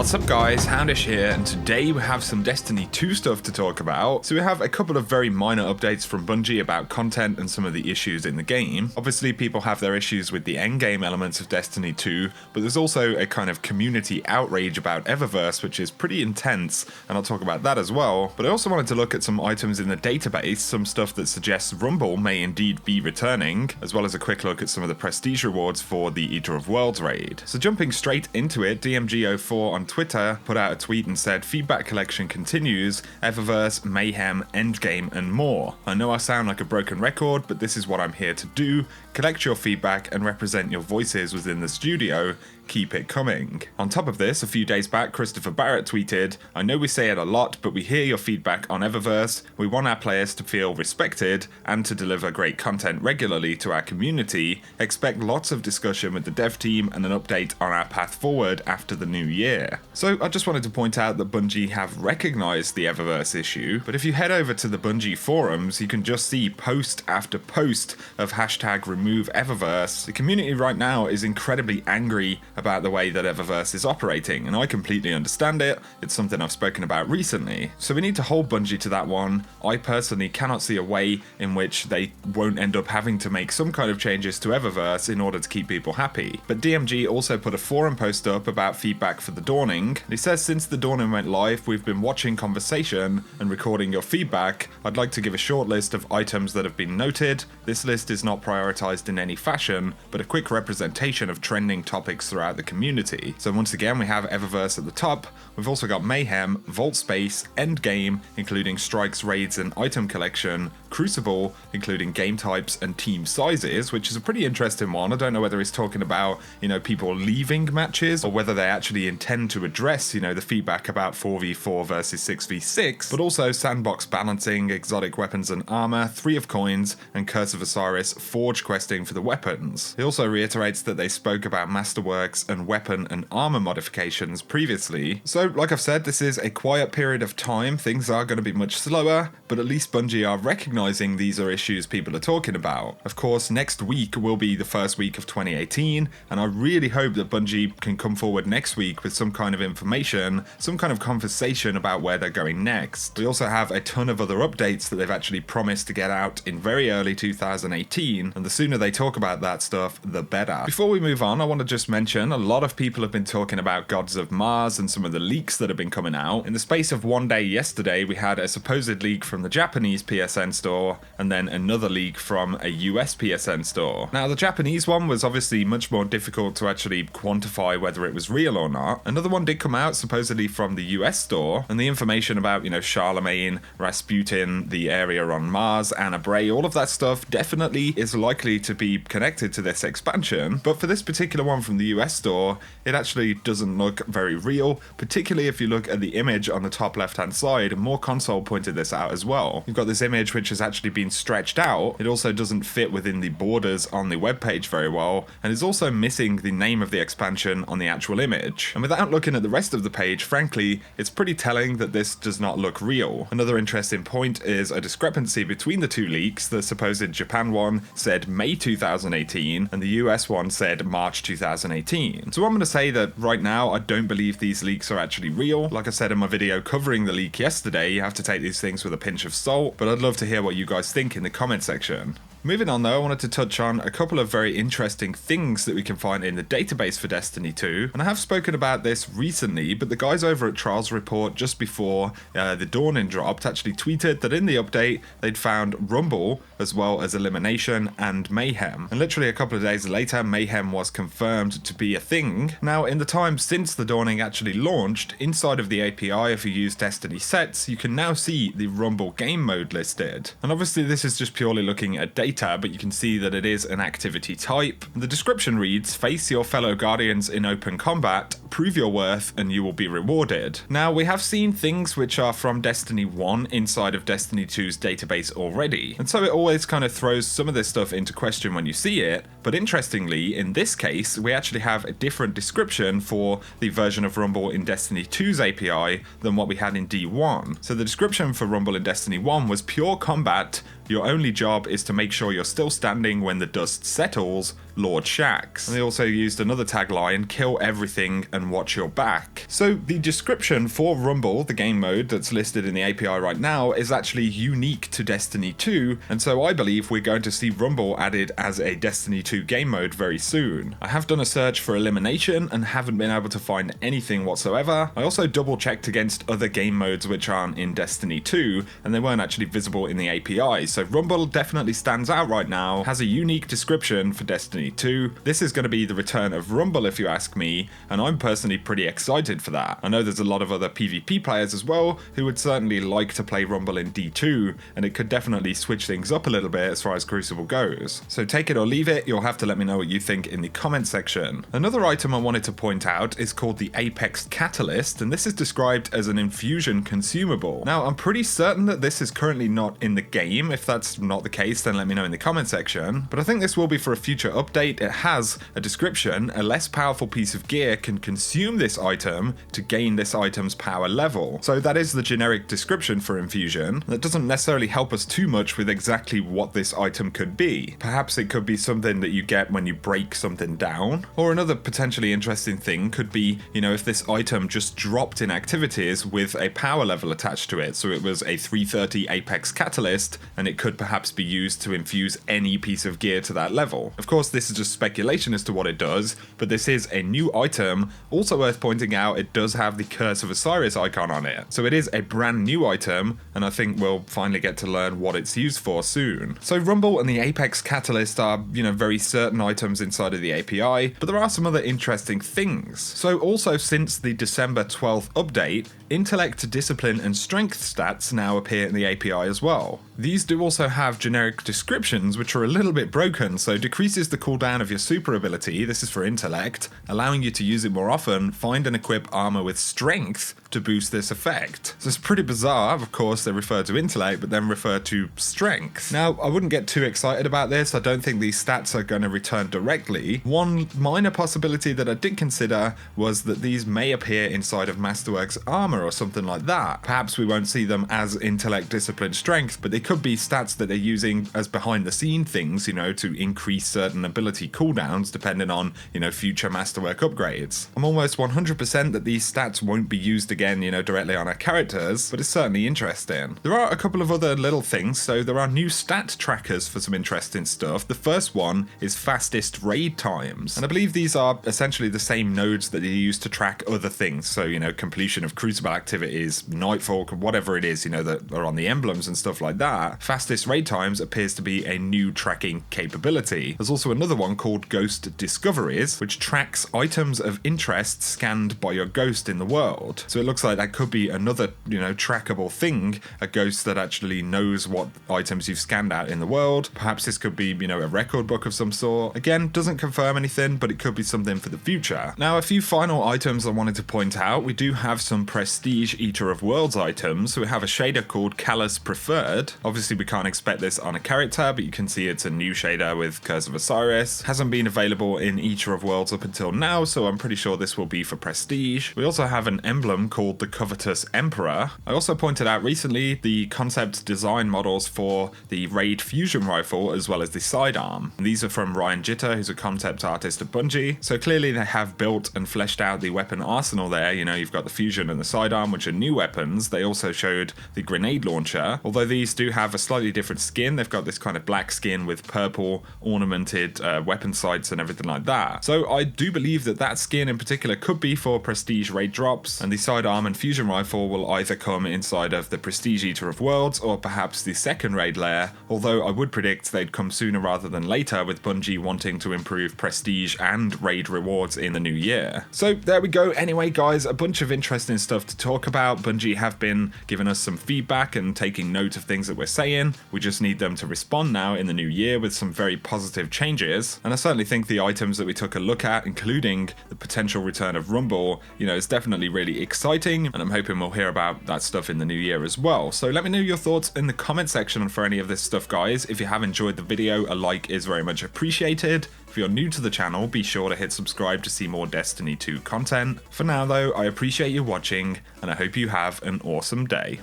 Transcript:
What's up guys, Houndish here, and today we have some Destiny 2 stuff to talk about. So we have a couple of very minor updates from Bungie about content and some of the issues in the game. Obviously people have their issues with the endgame elements of Destiny 2, but there's also a kind of community outrage about Eververse, which is pretty intense, and I'll talk about that as well. But I also wanted to look at some items in the database, some stuff that suggests Rumble may indeed be returning, as well as a quick look at some of the prestige rewards for the Eater of Worlds raid. So jumping straight into it, DMG04 on Twitter put out a tweet and said, "Feedback collection continues, Eververse, Mayhem, Endgame, and more. I know I sound like a broken record, but this is what I'm here to do. Collect your feedback and represent your voices within the studio. Keep it coming." On top of this, a few days back, Christopher Barrett tweeted, "I know we say it a lot, but we hear your feedback on Eververse. We want our players to feel respected and to deliver great content regularly to our community. Expect lots of discussion with the dev team and an update on our path forward after the new year." So I just wanted to point out that Bungie have recognized the Eververse issue, but if you head over to the Bungie forums, you can just see post after post of hashtag remove Eververse. The community right now is incredibly angry about the way that Eververse is operating, and I completely understand it. It's something I've spoken about recently. So we need to hold Bungie to that one. I personally cannot see a way in which they won't end up having to make some kind of changes to Eververse in order to keep people happy. But DMG also put a forum post up about feedback for the Dawning. He says, "Since the Dawning went live, we've been watching conversation and recording your feedback. I'd like to give a short list of items that have been noted. This list is not prioritized in any fashion, but a quick representation of trending topics throughout the community." So once again, we have Eververse at the top. We've also got Mayhem, Vault Space, Endgame, including strikes, raids, and item collection, Crucible, including game types and team sizes, which is a pretty interesting one. I don't know whether he's talking about, people leaving matches, or whether they actually intend to address, the feedback about 4v4 versus 6v6, but also sandbox balancing, exotic weapons and armor, 3 of coins, and Curse of Osiris forge questing for the weapons. He also reiterates that they spoke about masterworks and weapon and armor modifications previously. So like I've said, this is a quiet period of time. Things are going to be much slower, but at least Bungie are recognizing these are issues people are talking about. Of course, next week will be the first week of 2018, and I really hope that Bungie can come forward next week with some kind of information, some kind of conversation about where they're going next. We also have a ton of other updates that they've actually promised to get out in very early 2018, and the sooner they talk about that stuff, the better. Before we move on, I want to just mention a lot of people have been talking about Gods of Mars and some of the leaks that have been coming out. In the space of one day yesterday, we had a supposed leak from the Japanese PSN store, and then another leak from a US PSN store. Now, the Japanese one was obviously much more difficult to actually quantify whether it was real or not. Another one did come out supposedly from the US store, and the information about, Charlemagne, Rasputin, the area on Mars, Anna Bray, all of that stuff definitely is likely to be connected to this expansion. But for this particular one from the US store, it actually doesn't look very real, particularly if you look at the image on the top left hand side, and More Console pointed this out as well. You've got this image which has actually been stretched out. It also doesn't fit within the borders on the webpage very well, and is also missing the name of the expansion on the actual image. And without looking at the rest of the page, frankly, it's pretty telling that this does not look real. Another interesting point is a discrepancy between the two leaks. The supposed Japan one said May 2018, and the US one said March 2018. So I'm going to say that right now, I don't believe these leaks are actually real. Like I said in my video covering the leak yesterday, you have to take these things with a pinch of salt, but I'd love to hear what you guys think in the comment section. Moving on though, I wanted to touch on a couple of very interesting things that we can find in the database for Destiny 2, and I have spoken about this recently, but the guys over at Trials Report just before the Dawning dropped actually tweeted that in the update they'd found Rumble as well as Elimination and Mayhem, and literally a couple of days later Mayhem was confirmed to be a thing. Now, in the time since the Dawning actually launched, inside of the API, if you use Destiny sets, you can now see the Rumble game mode listed, and obviously this is just purely looking at data, but you can see that it is an activity type. The description reads, "Face your fellow Guardians in open combat, prove your worth, and you will be rewarded." Now, we have seen things which are from Destiny 1 inside of Destiny 2's database already, and so it always kind of throws some of this stuff into question when you see it, but interestingly, in this case, we actually have a different description for the version of Rumble in Destiny 2's API than what we had in D1. So the description for Rumble in Destiny 1 was pure combat. Your only job is to make sure you're still standing when the dust settles. Lord Shax. And they also used another tagline, kill everything and watch your back. So the description for Rumble, the game mode that's listed in the API right now, is actually unique to Destiny 2, and so I believe we're going to see Rumble added as a Destiny 2 game mode very soon. I have done a search for elimination and haven't been able to find anything whatsoever. I also double checked against other game modes which aren't in Destiny 2, and they weren't actually visible in the API, so Rumble definitely stands out right now, has a unique description for Destiny 2. This is going to be the return of Rumble if you ask me, and I'm personally pretty excited for that. I know there's a lot of other PvP players as well who would certainly like to play Rumble in D2, and it could definitely switch things up a little bit as far as Crucible goes. So take it or leave it, you'll have to let me know what you think in the comment section. Another item I wanted to point out is called the Apex Catalyst, and this is described as an Infusion consumable. Now, I'm pretty certain that this is currently not in the game. If that's not the case, then let me know in the comment section, but I think this will be for a future update. It has a description: a less powerful piece of gear can consume this item to gain this item's power level. So that is the generic description for Infusion. That doesn't necessarily help us too much with exactly what this item could be. Perhaps it could be something that you get when you break something down, or another potentially interesting thing could be, you know, if this item just dropped in activities with a power level attached to it. So it was a 330 Apex Catalyst, and it could perhaps be used to infuse any piece of gear to that level. Of course, this is just speculation as to what it does, but this is a new item. Also worth pointing out, it does have the Curse of Osiris icon on it. So it is a brand new item, and I think we'll finally get to learn what it's used for soon. So Rumble and the Apex Catalyst are, you know, very certain items inside of the API, but there are some other interesting things. So also since the December 12th update, Intellect, Discipline, and Strength stats now appear in the API as well. These do also have generic descriptions which are a little bit broken, so decreases the cooldown of your super ability, this is for Intellect, allowing you to use it more often. Find and equip armor with Strength to boost this effect. So it's pretty bizarre. Of course, they refer to Intellect, but then refer to Strength. Now, I wouldn't get too excited about this. I don't think these stats are going to return directly. One minor possibility that I did consider was that these may appear inside of Masterwork's armor or something like that. Perhaps we won't see them as Intellect, Discipline, Strength, but they could be stats that they're using as behind the scene things, you know, to increase certain ability cooldowns depending on, you know, future Masterwork upgrades. I'm almost 100% that these stats won't be used again, you know, directly on our characters, but it's certainly interesting. There are a couple of other little things. So there are new stat trackers for some interesting stuff. The first one is fastest raid times, and I believe these are essentially the same nodes that you use to track other things. So, you know, completion of Crucible activities, Nightfall, whatever it is, you know, that are on the emblems and stuff like that. Fastest raid times appears to be a new tracking capability. There's also another one called Ghost Discoveries, which tracks items of interest scanned by your ghost in the world. So it looks like that could be another, you know, trackable thing, a ghost that actually knows what items you've scanned out in the world. Perhaps this could be, you know, a record book of some sort. Again, doesn't confirm anything, but it could be something for the future. Now, a few final items I wanted to point out. We do have some Prestige Eater of Worlds items. So we have a shader called Callus Preferred. Obviously, we can't expect this on a character, but you can see it's a new shader with Curse of Osiris. Hasn't been available in Eater of Worlds up until now, so I'm pretty sure this will be for Prestige. We also have an emblem called the Covetous Emperor. I also pointed out recently the concept design models for the Raid Fusion Rifle as well as the sidearm. These are from Ryan Jitter, who's a concept artist at Bungie. So clearly they have built and fleshed out the weapon arsenal there. You know, you've got the Fusion and the sidearm, which are new weapons. They also showed the grenade launcher, although these do have a slightly different skin. They've got this kind of black skin with purple ornamented weapon sights and everything like that. So I do believe that that skin in particular could be for Prestige raid drops, and the sidearm and Fusion Rifle will either come inside of the Prestige Eater of Worlds or perhaps the second raid layer, although I would predict they'd come sooner rather than later, with Bungie wanting to improve Prestige and raid rewards in the new year. So there we go. Anyway, guys, a bunch of interesting stuff to talk about. Bungie have been giving us some feedback and taking note of things that we're saying. We just need them to respond now in the new year with some very positive changes, and I certainly think the items that we took a look at, including the potential return of Rumble, you know, it's definitely really exciting, and I'm hoping we'll hear about that stuff in the new year as well. So let me know your thoughts in the comment section for any of this stuff, guys. If you have enjoyed the video, a like is very much appreciated. If you're new to the channel, be sure to hit subscribe to see more Destiny 2 content. For now though, I appreciate you watching, and I hope you have an awesome day.